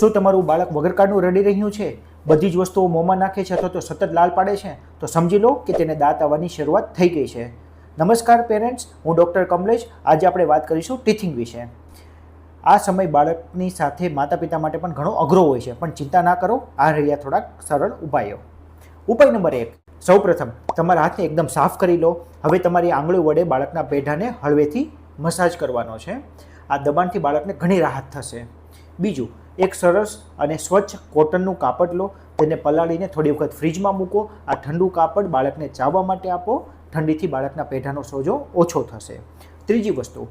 શું તમારું બાળક વગર કાળનું રડી રહ્યું છે, બધી જ વસ્તુઓ મોંમાં નાખે છે અથવા તો સતત લાલ પાડે છે? તો સમજી લો કે તેને દાંત આવવાની શરૂઆત થઈ ગઈ છે. નમસ્કાર પેરેન્ટ્સ, હું ડૉક્ટર કમલેશ. આજે આપણે વાત કરીશું ટીથિંગ વિશે. આ સમય બાળકની સાથે માતા પિતા માટે પણ ઘણો અઘરો હોય છે, પણ ચિંતા ના કરો, આ રહ્યા થોડાક સરળ ઉપાયો. ઉપાય નંબર 1, સૌપ્રથમ તમારા હાથને એકદમ સાફ કરી લો. હવે તમારી આંગળીઓ વડે બાળકના પેઢાને હળવેથી મસાજ કરવાનો છે. આ દબાણથી બાળકને ઘણી રાહત થશે. બીજું, એક સરસ અને સ્વચ્છ કોટનનું કાપડ લો, તેને પલાળીને થોડી વખત ફ્રીજમાં મૂકો. આ ઠંડુ કાપડ બાળકને ચાવવા માટે આપો. ઠંડીથી બાળકના પેઢાનો સોજો ઓછો થશે. ત્રીજી વસ્તુ,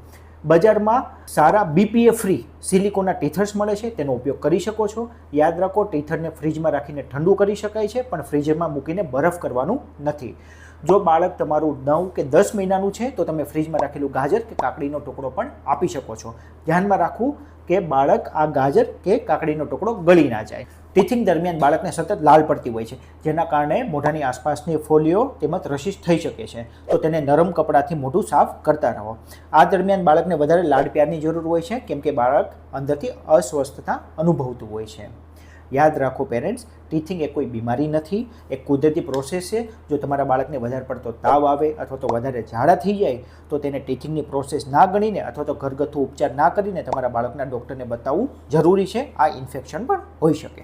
બજારમાં સારા BPA ફ્રી સિલિકોનના ટીથર્સ મળે છે, તેનો ઉપયોગ કરી શકો છો. યાદ રાખો, ટીથરને ફ્રીજમાં રાખીને ઠંડુ કરી શકાય છે, પણ ફ્રીજમાં મૂકીને બરફ કરવાનું નથી. જો બાળક તમારું 9 કે 10 મહિનાનું છે તો તમે ફ્રીજમાં રાખેલું ગાજર કે કાકડીનો ટુકડો પણ આપી શકો છો. ધ્યાનમાં રાખવું કે બાળક આ ગાજર કે કાકડીનો ટુકડો ગળી ના જાય. ટીથિંગ દરમિયાન બાળકને સતત લાલ પડતી હોય છે, જેના કારણે મોઢાની આસપાસની ફોલ્લીઓ તેમજ રશિશ થઈ શકે છે. તો તેને નરમ કપડાથી મોઢું સાફ કરતા રહો. આ દરમિયાન બાળકને વધારે લાડ પ્યારની જરૂર હોય છે, કેમ કે બાળક અંદરથી અસ્વસ્થતા અનુભવતું હોય છે. યાદ રાખો પેરેન્ટ્સ, ટીથિંગ એ કોઈ બીમારી નથી, એક કુદરતી પ્રોસેસ છે. જો તમારા બાળકને વધારે પડતો તાવ આવે અથવા તો વધારે ઝાડા થઈ જાય તો તેને ટીથિંગની પ્રોસેસ ના ગણીને અથવા તો ઘરગથ્થુ ઉપચાર ના કરીને તમારા બાળકના ડૉક્ટરને બતાવવું જરૂરી છે. આ ઇન્ફેક્શન પણ હોઈ શકે.